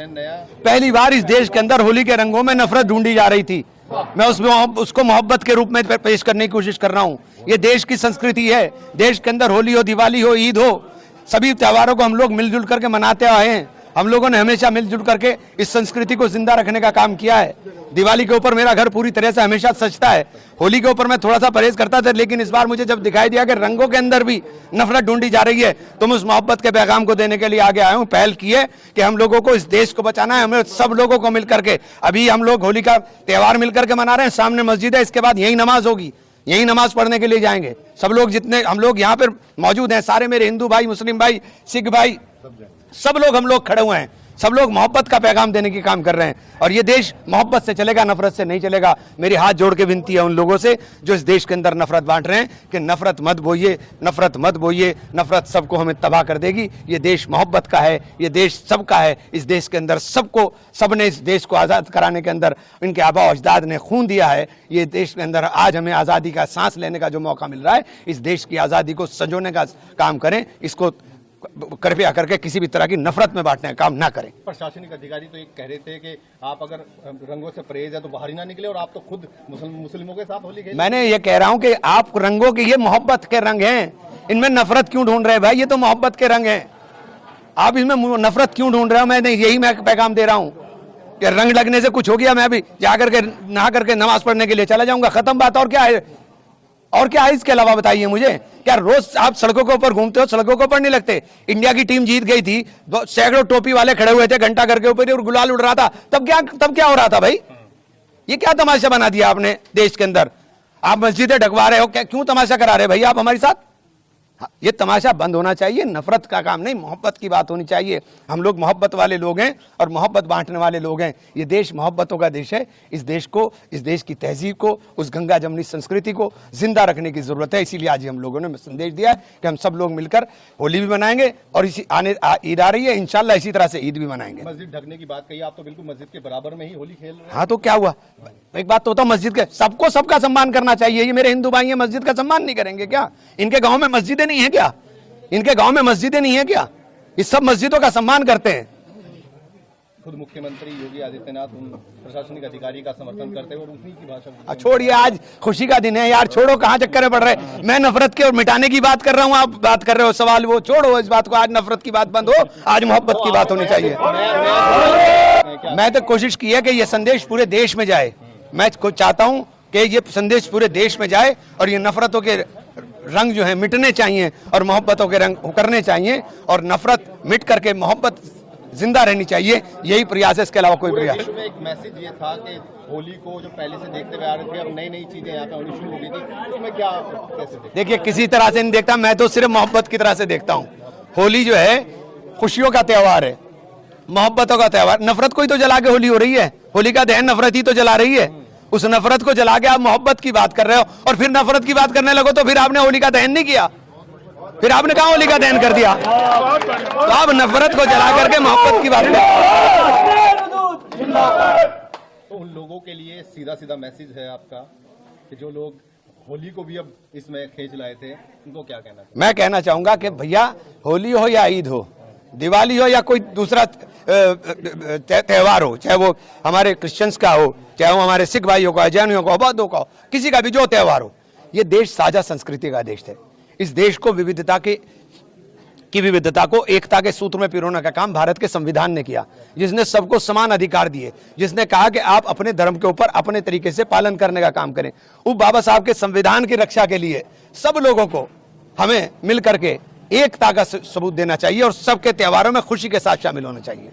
पहली बार इस देश के अंदर होली के रंगों में नफरत ढूंढी जा रही थी। मैं उसको मोहब्बत के रूप में पेश करने की कोशिश कर रहा हूँ। ये देश की संस्कृति है। देश के अंदर होली हो, दिवाली हो, ईद हो, सभी त्योहारों को हम लोग मिलजुल करके मनाते आए हैं। हम लोगों ने हमेशा मिलजुल करके इस संस्कृति को जिंदा रखने का काम किया है। दिवाली के ऊपर मेरा घर पूरी तरह से हमेशा सजता है। होली के ऊपर मैं थोड़ा सा परहेज करता था, लेकिन इस बार मुझे जब दिखाई दिया कि रंगों के अंदर भी नफरत ढूंढी जा रही है, तो मैं उस मोहब्बत के पैगाम को देने के लिए आगे आया हूं। पहल की है कि हम लोगों को इस देश को बचाना है। हमें सब लोगों को मिलकर के, अभी हम लोग होली का त्यौहार मिलकर के मना रहे हैं। सामने मस्जिद है, इसके बाद यही नमाज होगी, यही नमाज पढ़ने के लिए जाएंगे। सब लोग जितने हम लोग यहाँ पर मौजूद हैं, सारे मेरे हिंदू भाई, मुस्लिम भाई, सिख भाई, सब लोग हम लोग खड़े हुए हैं। सब लोग मोहब्बत का पैगाम देने की काम कर रहे हैं और ये देश मोहब्बत से चलेगा, नफरत से नहीं चलेगा। मेरी हाथ जोड़ के विनती है उन लोगों से जो इस देश के अंदर नफरत बांट रहे हैं कि नफरत मत बोइए, नफरत मत बोइए। नफरत सबको हमें तबाह कर देगी। ये देश मोहब्बत का है, ये देश सबका है। इस देश के अंदर सबने इस देश को आज़ाद कराने के अंदर इनके आबा अजदाद ने खून दिया है। ये देश के अंदर आज हमें आज़ादी का सांस लेने का जो मौका मिल रहा है, इस देश की आज़ादी को संजोने का काम करें। इसको कृपया करके किसी भी तरह की नफरत में बांटने का काम ना करें। प्रशासनिक अधिकारी तो एक कह रहे थे कि आप अगर रंगों से परहेज है तो बाहर ही ना निकले, और आप तो खुद मुस्लिमों के साथ होली खेले। मैंने ये कह रहा हूं कि आप रंगों के, ये मोहब्बत के रंग हैं, इनमें नफरत क्यों ढूंढ रहे हैं भाई? ये तो मोहब्बत के रंग हैं, आप इसमें नफरत क्यों ढूंढ रहे हो? मैं यही मैं पैगाम दे रहा हूं कि रंग लगने से कुछ हो गया, मैं अभी जाकर के नहा करके नमाज पढ़ने के लिए चला जाऊंगा, खत्म बात। और क्या है, और क्या है इसके अलावा बताइए मुझे? क्या रोज आप सड़कों के ऊपर घूमते हो, सड़कों के ऊपर नहीं लगते? इंडिया की टीम जीत गई थी, सैकड़ों टोपी वाले खड़े हुए थे घंटा घर के ऊपर और गुलाल उड़ रहा था। तब क्या हो रहा था भाई? ये क्या तमाशा बना दिया आपने देश के अंदर? आप मस्जिदें ढकवा रहे हो, क्यों तमाशा करा रहे भाई आप हमारे साथ? ये तमाशा बंद होना चाहिए। नफरत का काम नहीं, मोहब्बत की बात होनी चाहिए। हम लोग मोहब्बत वाले लोग हैं और मोहब्बत बांटने वाले लोग हैं। ये देश मोहब्बतों का देश है। इस देश को, इस देश की तहजीब को, उस गंगा जमनी संस्कृति को जिंदा रखने की जरूरत है। इसीलिए आज हम लोगों ने संदेश दिया है कि हम सब लोग मिलकर होली भी मनाएंगे और इसी ईद आ रही है, इंशाल्लाह इसी तरह से ईद भी मनाएंगे। मस्जिद ढकने की बात कही, आप तो बिल्कुल मस्जिद के बराबर में ही होली खेल रहे हैं। हाँ तो क्या हुआ? एक बात तो होता, मस्जिद के सबको सबका सम्मान करना चाहिए। ये मेरे हिंदू भाई हैं, मस्जिद का सम्मान नहीं करेंगे क्या? इनके गाँव में मस्जिदें नहीं है क्या? इनके गांव में मस्जिदें नहीं है क्या? इस सब मस्जिदों का सम्मान करते हैं। खुद मुख्यमंत्री योगी आदित्यनाथ उन प्रशासनिक अधिकारी का समर्थन करते हैं और उन्हीं की भाषा। छोड़िए, आज खुशी का दिन है यार, छोड़ो, कहाँ चक्कर पड़ रहे हैं। मैं नफरत के और मिटाने की बात कर रहा हूँ, आप बात कर रहे हो सवाल, वो छोड़ो इस बात को। आज नफरत की बात बंद हो, आज मोहब्बत की बात होनी चाहिए। मैं तो कोशिश की है कि ये संदेश पूरे देश में जाए। मैं चाहता हूँ कि ये संदेश पूरे देश में जाए और ये नफरतों के रंग जो है मिटने चाहिए और मोहब्बतों के रंग उकरने चाहिए और नफरत मिट करके मोहब्बत जिंदा रहनी चाहिए। यही प्रयास है, इसके अलावा कोई प्रयास। में एक मैसेज ये था कि होली को जो पहले से देखते हुए आ रहे थे, अब नई नई चीजें यहाँ पे होनी शुरू हो गई थी, उसमें क्या कैसे? देखिए, किसी तरह से नहीं देखता, मैं तो सिर्फ मोहब्बत की तरह से देखता हूँ। होली जो है खुशियों का त्यौहार है, मोहब्बतों का त्यौहार। नफरत को ही तो जला के होली हो रही है। होली का दहन नफरत ही तो जला रही है। उस नफरत को जला के आप मोहब्बत की बात कर रहे हो और फिर नफरत की बात करने लगो तो फिर आपने होली का दहन नहीं किया, फिर आपने कहा होली का दहन कर दिया। तो आप नफरत को जला करके मोहब्बत की बात कर। तो उन लोगों के लिए सीधा सीधा मैसेज है आपका कि जो लोग होली को भी अब इसमें खींच लाए थे, उनको क्या कहना? मैं कहना चाहूंगा कि भैया, होली हो या ईद हो, दिवाली हो या कोई दूसरा त्यौहार हो, चाहे वो हमारे क्रिश्चियंस का हो, चाहे वो हमारे सिख भाइयों का, जैनियों का, बौद्धों का हो, किसी का भी जो त्यौहार हो, ये देश साझा संस्कृति का देश है। इस देश को विविधता को एकता के सूत्र में पिरोने का काम भारत के संविधान ने किया, जिसने सबको समान अधिकार दिए, जिसने कहा कि आप अपने धर्म के ऊपर अपने तरीके से पालन करने का काम करें। वो बाबा साहब के संविधान की रक्षा के लिए सब लोगों को हमें मिल करके एकता का सबूत देना चाहिए और सबके त्योहारों में खुशी के साथ शामिल होना चाहिए।